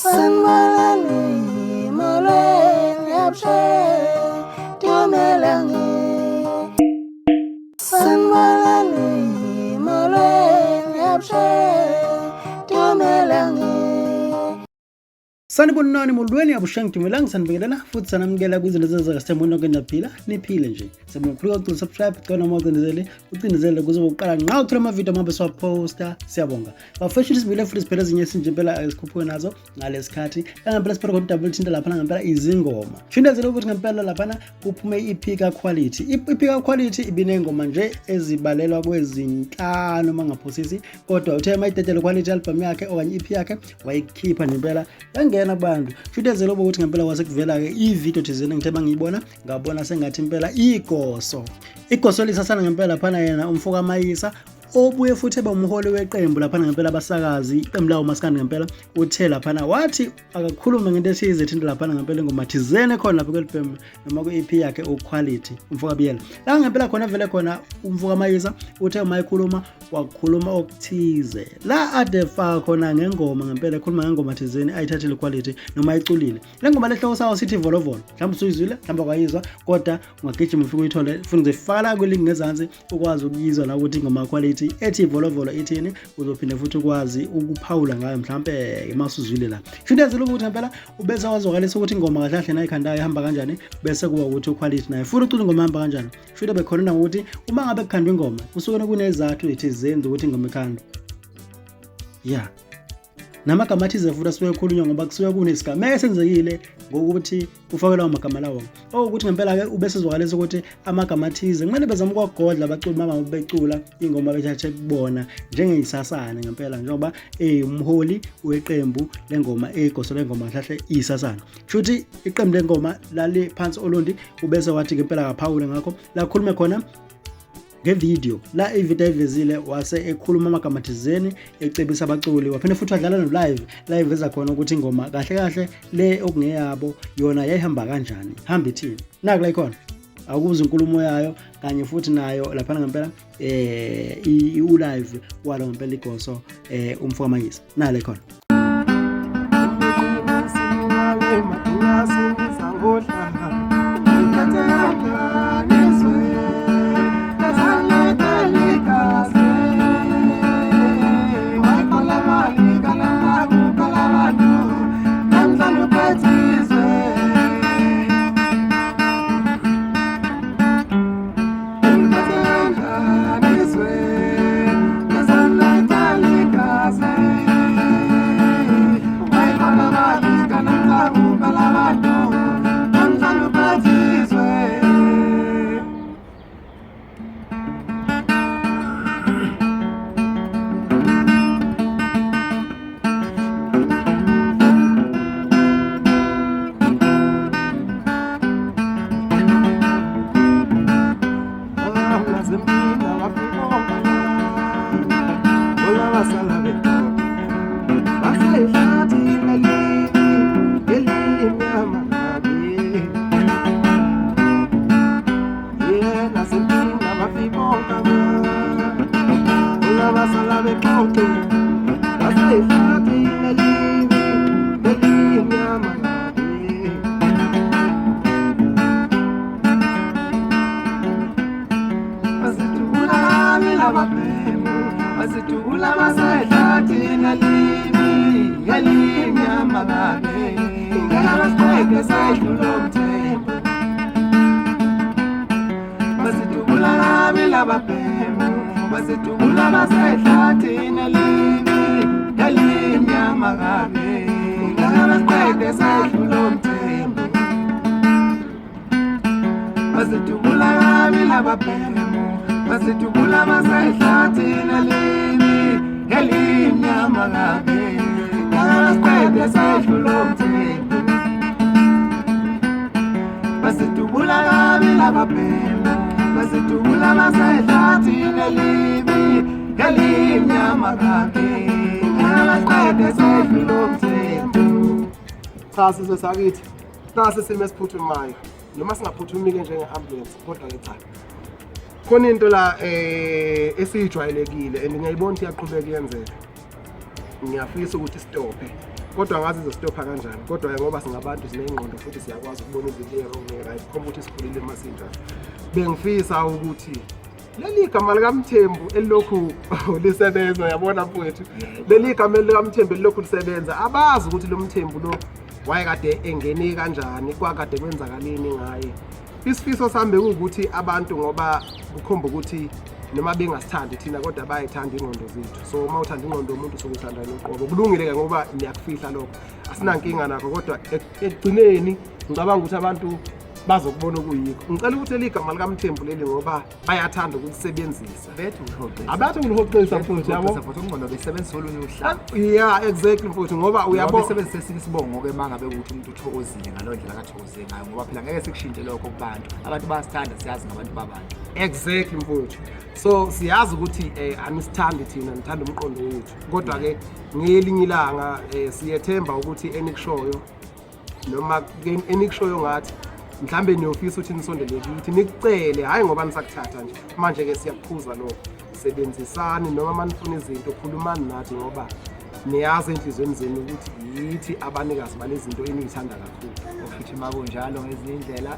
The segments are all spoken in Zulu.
Sanmalani moleng yapshe tumelangi Sanmalani moleng yapshe tumelangi Sanibonani molweni abushangidumelang sanibingelela futhi sanamukela kwizinto zezakasithembona kwenaphila niphile nje semukhuleka ukuthi subscribe kona mawucindezele ucindezele kuze uqala nqa uthola amavideo amabe siwaposta siyabonga bafashile sibile futhi siphela ezinye esinje impela esikhuphuke nazo ngalesikhathi ngempela siphela kodwa double thinta lapha ngempela izingoma shindezele ukuthi ngempela lapha kuphume iP kaQuality iP kaQuality ibinengoma nje ezibalelwa kwezinhlanu mangaphosisi kodwa uthe mayidedele Quality album yakhe okanye iP yakhe wayikhipha ngempela ngena kubantu shudezele ukuthi ngempela wasekuvela ke ivideo thizene ngithe bangiyibona ngabona sengathi impela igoso lisasana ngempela phana yena umfoka Mayisa obuye futhi ebamholi weqembu lapha ngempela abasakazi iqembu lawo Maskandi ngempela uthe lapha wathi akakhulume ngento ethize thinta lapha ngempela ingoma thizene khona lapha kwelibhemu noma ku-EP yakhe uQuality umfoka Biyela la ngempela khona vele khona umfoka Mayisa uthe umayikhuluma wakhuluma okuthize la adefa khona ngengoma ngempela ekhuluma ngengoma thizene ayithathile uQuality noma ayiculile le ngoma lehloko sawo sithi Ivolovolo mhlawumbe usuyizwile mhlawumbe kwayizwa kodwa ungagijima ufike uyithole futhi ngizifaka ku link ngezansi ukwazi ukuyizwa la ukuthi ingoma yaQuality ethi Ivolovolo ithini uzophinde futhi ukwazi ukuphawula ngayo mhlambe emasuzwile la shindezele ukuthi ngempela ubese wazokalisa ukuthi ingoma kahle kahle nayikhandayo ihamba kanjani bese kuba ukuthi uQuality naye futhi ucula ingoma ihamba kanjani futhi bekhona ukuthi uma ngabe kukhandwa ingoma kusuke kunezathu ethizenza ukuthi ingoma ikhandwe namagama athize futhi asuke ekhulunywa ngoba kusuke kunesigama esenzekile ngokuthi kufake lawo magama lawo ukuthi ngempela ke ubese zokalisa ukuthi amagama athize kumele bezama ukwagodla abaculi mama becula ingoma bethathe kubona njengeYezisasane ngempela njengoba umholi weqembu lengoma igoso lengoma hlahle iYezisasane futhi iqembu lengoma lali phansi olondi ubese wathi ngempela akaphawule ngakho la khulume khona ngevideo la ivideo ivezile wase ekhuluma amagama thizeni ecebisa abaculi waphinde futhi wadlala no live eza khona ukuthi ingoma kahle kahle le okungeyabo yona yayihamba kanjani hamba ithini naku la ikhona akuza inkulumo yayo kanye futhi nayo lapha ngempela live walo ngempela igoso umfoka Mayisa nale khona Sizwe sakithi nasi isimo esiphuthumayo noma singaphuthumile njenge-ambulance kodwa ke cha khona into la esijwayelekile and ngiyayibona ukuthi iyaqhubeka iyenzeka ngiyafisa ukuthi stophe kodwa ngazi izostopha kanjani kodwa ngoba singabantu sinengqondo futhi siyakwazi ukubona izinto ezingeke right komba ukuthi sikhulile masinjani bengifisa ukuthi leli gama likaMthembu elokhu lisebenza yabona mfowethu leli gama likaMthembu elokhu lisebenza abazi ukuthi lo Mthembu lo wayekade engene kanjani kwakade kwenzakaleni ngaye isifiso sambe ukuthi abantu ngoba kukhomba ukuthi noma bengasithandi thina kodwa bayayithanda ingqondo zethu so uma uthanda ingqondo yomuntu sokuthanda noqobo kulungile ke ngoba niyakufihla lokho asinankinga nakho kodwa ekugcineni ngicabanga ukuthi abantu bazokubona okuyikho ngicela ukuthi eligama likaMthembu leli ngoba bayathanda ukulisebenzisa bethu uhoqisa abathi ulihoqisa mfowethu yabo futhi ingqondo besebenzisa olunye uhlanga yeah exactly mfowethu ngoba uyabona besebenzisa esinye isibongo ke mangabe ukuthi umuntu uthokozile ngaloo ndlela akathokoze ngayo ngoba phela ngeke sikushintshe lokho kubantu abantu bayasithanda siyazi ngabantu babantu exactly mfowethu so siyazi ukuthi anisithandi thina nithanda umqondo wethu kodwa ke ngelinye ilanga siyethemba ukuthi enikushoyo noma enikushoyo ngathi mhlambe niyofisa ukuthi nisondele kithi nikucele hayi ngoba nisakuthatha nje manje ke siyakukhuza lokho sebenzisani noma manifuna izinto khulumani nathi ngoba niyazi enhlizweni zenu ukuthi yithi abanikazi balezinto enizithanda kakhulu futhi makunjalo ngezinye indlela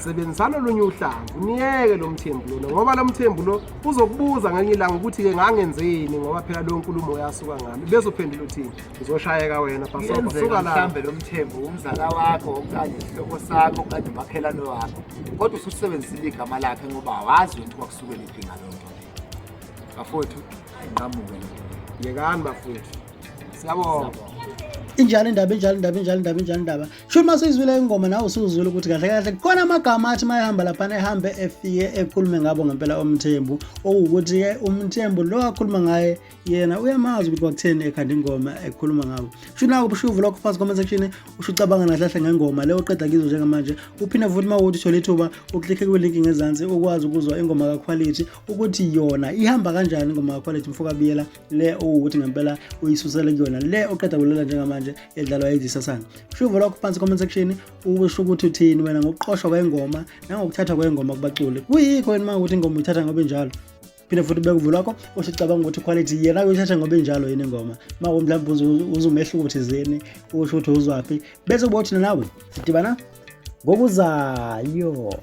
sebenzisana olunye uhlanga uniyeke lo Mthembu lo ngoba lo Mthembu lo uzokubuza ngenye ilanga ukuthi ke ngangenzeni ngoba phela lo nkulumo yasuka ngami bese uphendula uthini uzoshayeka wena basuka la mhlambe lo Mthembu umzala wakho okanye isihloko sakho okanye umakhelane wakho kodwa usebenzisa igama lakhe ngoba awazi ukuthi kwakusuke lephi ngalonto bafowethu ngamuke yekani bafowethu siyabonga injalo sho masizwile ingoma nawe usuzwile ukuthi kahle kahle khona amagama athi mayehamba lapha ehambe efike ekhulume ngabo ngempela uMthembu okuwukuthi ke uMthembu lo akhuluma ngaye yena uyamazi ukuthi kwakutheni ekhanda ingoma ekhuluma ngabo sho nawe ubushuvu lokho phansi comment section usho ucabanga nahlahle ngengoma leyo qeda kizo njengamanje uphinde futhi mawuthi uthola ithuba uklikhe ku link ngezansi ukwazi ukuzwa ingoma kaQuality ukuthi yona ihamba kanjani ingoma kaQuality mfoka biyela le ukuthi ngempela uyisusele kuyona le oqeda kulela njengamanje edlalwa Yezisasane shuvo lokho phansi comment section usho ukuthi uthini wena ngokuqoshwa kwengoma nangokuthatha kwengoma kubaculi kuyikho yini manje ukuthi ingoma uyithatha ngoba njalo phinde futhi bekuvula lokho usicabanga ukuthi uQuality yena uyithatha ngoba njalo yini ingoma mawo mhlawumbe uzumehluko ukuthi zeni usho ukuthi uzwaphi bese ubothi nawe sidibana ngokuzayo